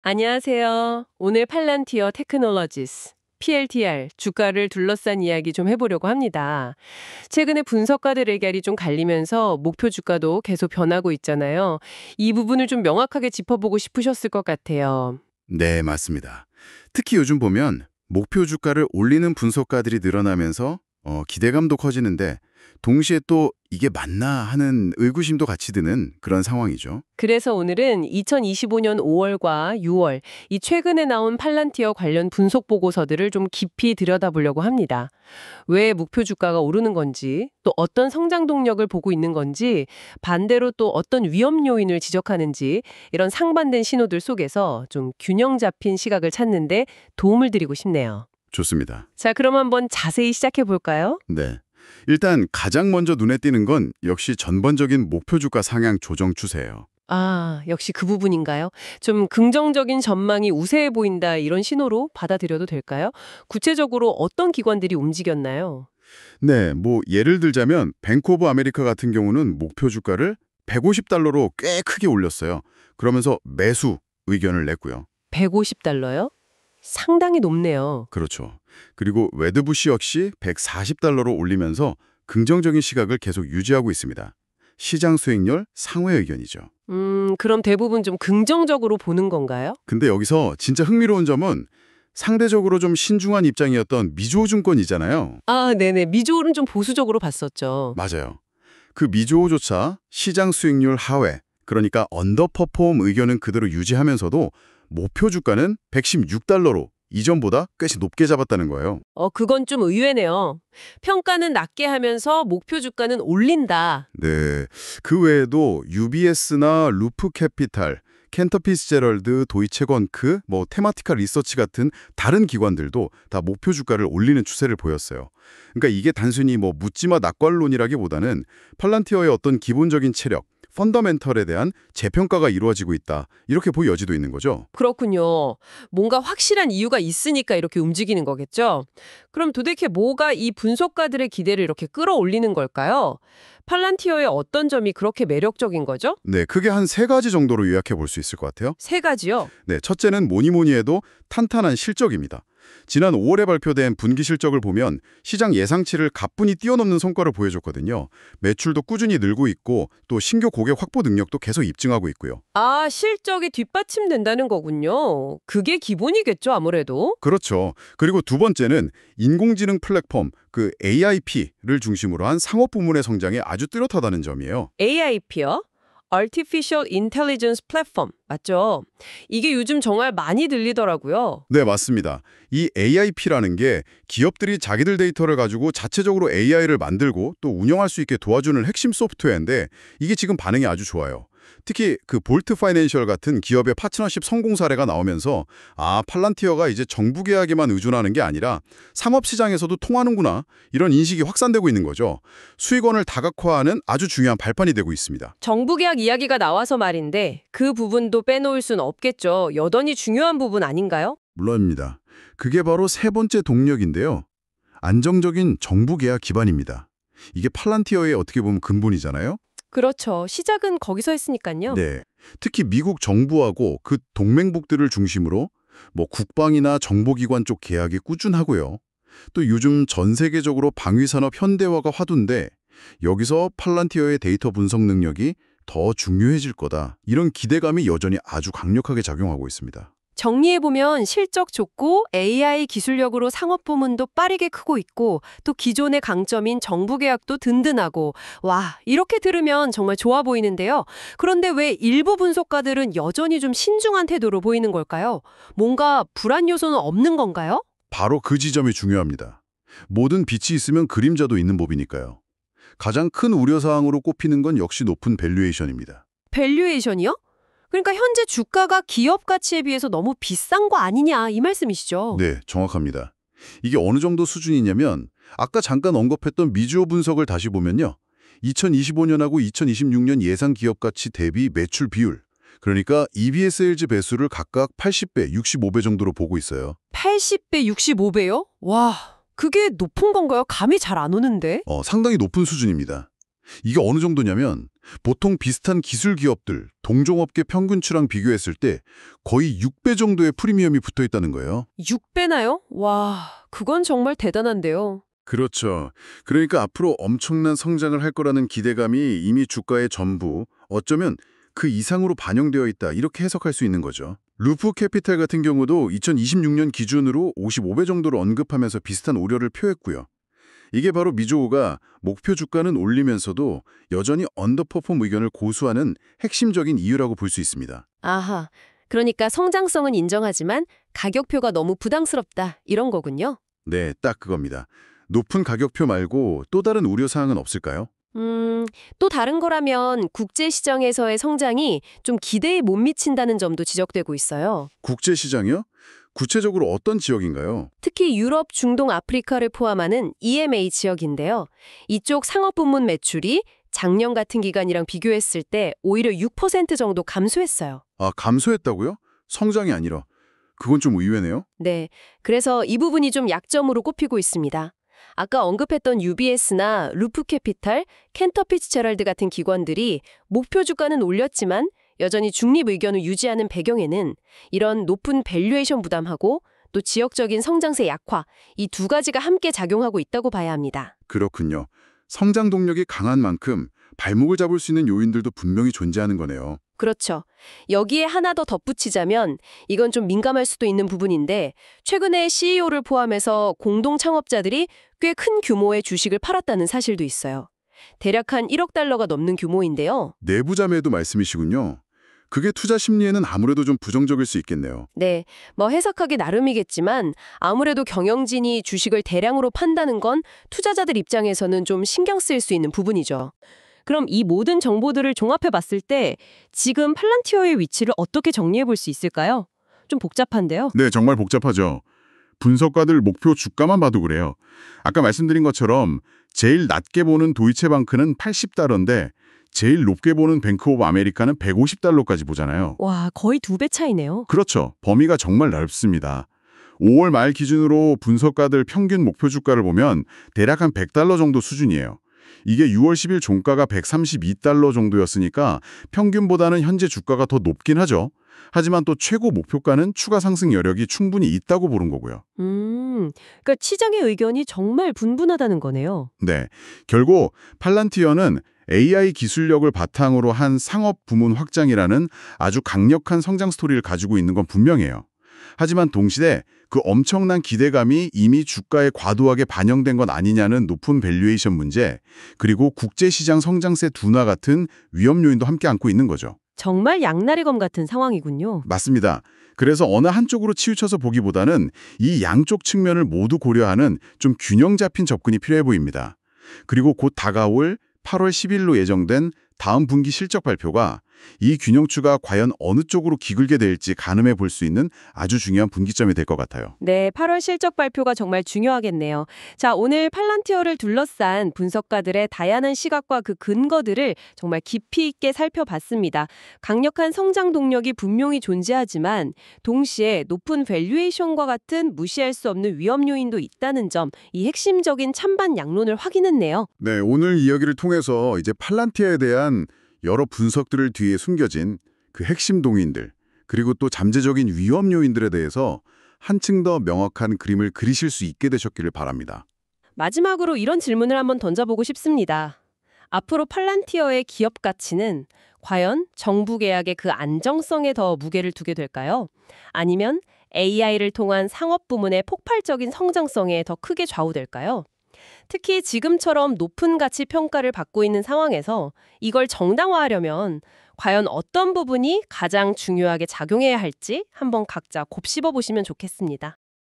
안녕하세요. 오늘 팔란티어 테크놀로지스, PLTR, 주가를 둘러싼 이야기 좀 해보려고 합니다. 최근에 분석가들 의견이 좀 갈리면서 목표 주가도 계속 변하고 있잖아요. 이 부분을 좀 명확하게 짚어보고 싶으셨을 것 같아요. 네, 맞습니다. 특히 요즘 보면 목표 주가를 올리는 분석가들이 늘어나면서 기대감도 커지는데 동시에 또 이게 맞나 하는 의구심도 같이 드는 그런 상황이죠. 그래서 오늘은 2025년 5월과 6월, 이 최근에 나온 팔란티어 관련 분석 보고서들을 좀 깊이 들여다보려고 합니다. 왜 목표 주가가 오르는 건지, 또 어떤 성장 동력을 보고 있는 건지, 반대로 또 어떤 위험 요인을 지적하는지, 이런 상반된 신호들 속에서 좀 균형 잡힌 시각을 찾는데 도움을 드리고 싶네요. 좋습니다. 자, 그럼 한번 자세히 시작해 볼까요? 네. 일단 가장 먼저 눈에 띄는 건 역시 전반적인 목표 주가 상향 조정 추세예요. 아, 역시 그 부분인가요? 좀 긍정적인 전망이 우세해 보인다 이런 신호로 받아들여도 될까요? 구체적으로 어떤 기관들이 움직였나요? 네, 뭐 예를 들자면 뱅크 오브 아메리카 같은 경우는 목표 주가를 150달러로 꽤 크게 올렸어요. 그러면서 매수 의견을 냈고요. 150달러요? 상당히 높네요. 그렇죠. 그리고 웨드부시 역시 140달러로 올리면서 긍정적인 시각을 계속 유지하고 있습니다. 시장 수익률 상회 의견이죠. 그럼 대부분 좀 긍정적으로 보는 건가요? 근데 여기서 진짜 흥미로운 점은 상대적으로 좀 신중한 입장이었던 미주호증권이잖아요. 아, 네네. 미조는 좀 보수적으로 봤었죠. 맞아요. 그 미주호조차 시장 수익률 하회, 그러니까 언더퍼폼 의견은 그대로 유지하면서도 목표 주가는 116달러로 이전보다 꽤 높게 잡았다는 거예요. 그건 좀 의외네요. 평가는 낮게 하면서 목표 주가는 올린다. 네. 그 외에도 UBS나 루프캐피탈, 캔터피스제럴드, 도이체건크, 테마티카 리서치 같은 다른 기관들도 다 목표 주가를 올리는 추세를 보였어요. 그러니까 이게 단순히 묻지마 낙관론이라기보다는 팔란티어의 어떤 기본적인 체력, 펀더멘털에 대한 재평가가 이루어지고 있다. 이렇게 볼 여지도 있는 거죠. 그렇군요. 뭔가 확실한 이유가 있으니까 이렇게 움직이는 거겠죠? 그럼 도대체 뭐가 이 분석가들의 기대를 이렇게 끌어올리는 걸까요? 팔란티어의 어떤 점이 그렇게 매력적인 거죠? 네, 크게 한 세 가지 정도로 요약해 볼 수 있을 것 같아요. 세 가지요? 네, 첫째는 뭐니 뭐니 해도 탄탄한 실적입니다. 지난 5월에 발표된 분기 실적을 보면 시장 예상치를 가뿐히 뛰어넘는 성과를 보여줬거든요. 매출도 꾸준히 늘고 있고 또 신규 고객 확보 능력도 계속 입증하고 있고요. 아, 실적이 뒷받침된다는 거군요. 그게 기본이겠죠, 아무래도. 그렇죠. 그리고 두 번째는 인공지능 플랫폼, 그 AIP를 중심으로 한 상업 부문의 성장이 아주 뚜렷하다는 점이에요. AIP요? Artificial Intelligence Platform, 맞죠? 이게 요즘 정말 많이 들리더라고요. 네, 맞습니다. 이 AIP라는 게 기업들이 자기들 데이터를 가지고 자체적으로 AI를 만들고 또 운영할 수 있게 도와주는 핵심 소프트웨어인데 이게 지금 반응이 아주 좋아요. 특히 그 볼트 파이낸셜 같은 기업의 파트너십 성공 사례가 나오면서 팔란티어가 이제 정부 계약에만 의존하는 게 아니라 상업시장에서도 통하는구나 이런 인식이 확산되고 있는 거죠. 수익원을 다각화하는 아주 중요한 발판이 되고 있습니다. 정부 계약 이야기가 나와서 말인데 그 부분도 빼놓을 순 없겠죠. 여전히 중요한 부분 아닌가요? 물론입니다. 그게 바로 세 번째 동력인데요. 안정적인 정부 계약 기반입니다. 이게 팔란티어의 어떻게 보면 근본이잖아요. 그렇죠. 시작은 거기서 했으니까요. 네. 특히 미국 정부하고 그 동맹국들을 중심으로 국방이나 정보기관 쪽 계약이 꾸준하고요. 또 요즘 전 세계적으로 방위산업 현대화가 화두인데 여기서 팔란티어의 데이터 분석 능력이 더 중요해질 거다. 이런 기대감이 여전히 아주 강력하게 작용하고 있습니다. 정리해보면 실적 좋고 AI 기술력으로 상업 부문도 빠르게 크고 있고 또 기존의 강점인 정부 계약도 든든하고 와, 이렇게 들으면 정말 좋아 보이는데요. 그런데 왜 일부 분석가들은 여전히 좀 신중한 태도로 보이는 걸까요? 뭔가 불안 요소는 없는 건가요? 바로 그 지점이 중요합니다. 모든 빛이 있으면 그림자도 있는 법이니까요. 가장 큰 우려사항으로 꼽히는 건 역시 높은 밸류에이션입니다. 밸류에이션이요? 그러니까 현재 주가가 기업 가치에 비해서 너무 비싼 거 아니냐 이 말씀이시죠? 네, 정확합니다. 이게 어느 정도 수준이냐면 아까 잠깐 언급했던 미주호 분석을 다시 보면요. 2025년하고 2026년 예상 기업 가치 대비 매출 비율, 그러니까 EBS-Lz 배수를 각각 80배, 65배 정도로 보고 있어요. 80배, 65배요? 와, 그게 높은 건가요? 감이 잘 안 오는데. 상당히 높은 수준입니다. 이게 어느 정도냐면 보통 비슷한 기술 기업들, 동종업계 평균치랑 비교했을 때 거의 6배 정도의 프리미엄이 붙어 있다는 거예요. 6배나요? 와, 그건 정말 대단한데요. 그렇죠. 그러니까 앞으로 엄청난 성장을 할 거라는 기대감이 이미 주가의 전부, 어쩌면 그 이상으로 반영되어 있다, 이렇게 해석할 수 있는 거죠. 루프 캐피탈 같은 경우도 2026년 기준으로 55배 정도를 언급하면서 비슷한 우려를 표했고요. 이게 바로 미조우가 목표 주가는 올리면서도 여전히 언더퍼폼 의견을 고수하는 핵심적인 이유라고 볼 수 있습니다. 아하, 그러니까 성장성은 인정하지만 가격표가 너무 부담스럽다, 이런 거군요. 네, 딱 그겁니다. 높은 가격표 말고 또 다른 우려사항은 없을까요? 또 다른 거라면 국제시장에서의 성장이 좀 기대에 못 미친다는 점도 지적되고 있어요. 국제시장이요? 구체적으로 어떤 지역인가요? 특히 유럽, 중동, 아프리카를 포함하는 EMA 지역인데요. 이쪽 상업 부문 매출이 작년 같은 기간이랑 비교했을 때 오히려 6% 정도 감소했어요. 아, 감소했다고요? 성장이 아니라. 그건 좀 의외네요. 네, 그래서 이 부분이 좀 약점으로 꼽히고 있습니다. 아까 언급했던 UBS나 루프캐피탈, 캔터 피츠제럴드 같은 기관들이 목표 주가는 올렸지만 여전히 중립 의견을 유지하는 배경에는 이런 높은 밸류에이션 부담하고 또 지역적인 성장세 약화, 이 두 가지가 함께 작용하고 있다고 봐야 합니다. 그렇군요. 성장 동력이 강한 만큼 발목을 잡을 수 있는 요인들도 분명히 존재하는 거네요. 그렇죠. 여기에 하나 더 덧붙이자면 이건 좀 민감할 수도 있는 부분인데 최근에 CEO를 포함해서 공동 창업자들이 꽤 큰 규모의 주식을 팔았다는 사실도 있어요. 대략 한 1억 달러가 넘는 규모인데요. 내부 자매도 말씀이시군요. 그게 투자 심리에는 아무래도 좀 부정적일 수 있겠네요. 네, 뭐 해석하기 나름이겠지만 아무래도 경영진이 주식을 대량으로 판다는 건 투자자들 입장에서는 좀 신경 쓰일 수 있는 부분이죠. 그럼 이 모든 정보들을 종합해 봤을 때 지금 팔란티어의 위치를 어떻게 정리해 볼 수 있을까요? 좀 복잡한데요. 네, 정말 복잡하죠. 분석가들 목표 주가만 봐도 그래요. 아까 말씀드린 것처럼 제일 낮게 보는 도이체방크는 80달러인데 제일 높게 보는 뱅크 오브 아메리카는 150달러까지 보잖아요. 와, 거의 2배 차이네요. 그렇죠. 범위가 정말 넓습니다. 5월 말 기준으로 분석가들 평균 목표 주가를 보면 대략 한 100달러 정도 수준이에요. 이게 6월 10일 종가가 132달러 정도였으니까 평균보다는 현재 주가가 더 높긴 하죠. 하지만 또 최고 목표가는 추가 상승 여력이 충분히 있다고 보는 거고요. 그러니까 시장의 의견이 정말 분분하다는 거네요. 네, 결국 팔란티어는 AI 기술력을 바탕으로 한 상업 부문 확장이라는 아주 강력한 성장 스토리를 가지고 있는 건 분명해요. 하지만 동시에 그 엄청난 기대감이 이미 주가에 과도하게 반영된 건 아니냐는 높은 밸류에이션 문제, 그리고 국제시장 성장세 둔화 같은 위험 요인도 함께 안고 있는 거죠. 정말 양날의 검 같은 상황이군요. 맞습니다. 그래서 어느 한쪽으로 치우쳐서 보기보다는 이 양쪽 측면을 모두 고려하는 좀 균형 잡힌 접근이 필요해 보입니다. 그리고 곧 다가올 8월 10일로 예정된 다음 분기 실적 발표가 이 균형추가 과연 어느 쪽으로 기울게 될지 가늠해 볼 수 있는 아주 중요한 분기점이 될 것 같아요. 네, 8월 실적 발표가 정말 중요하겠네요. 자, 오늘 팔란티어를 둘러싼 분석가들의 다양한 시각과 그 근거들을 정말 깊이 있게 살펴봤습니다. 강력한 성장 동력이 분명히 존재하지만 동시에 높은 밸류에이션과 같은 무시할 수 없는 위험 요인도 있다는 점, 이 핵심적인 찬반 양론을 확인했네요. 네, 오늘 이야기를 통해서 이제 팔란티어에 대한 여러 분석들을 뒤에 숨겨진 그 핵심 동인들, 그리고 또 잠재적인 위험 요인들에 대해서 한층 더 명확한 그림을 그리실 수 있게 되셨기를 바랍니다. 마지막으로 이런 질문을 한번 던져보고 싶습니다. 앞으로 팔란티어의 기업 가치는 과연 정부 계약의 그 안정성에 더 무게를 두게 될까요? 아니면 AI를 통한 상업 부문의 폭발적인 성장성에 더 크게 좌우될까요? 특히 지금처럼 높은 가치 평가를 받고 있는 상황에서 이걸 정당화하려면 과연 어떤 부분이 가장 중요하게 작용해야 할지 한번 각자 곱씹어 보시면 좋겠습니다.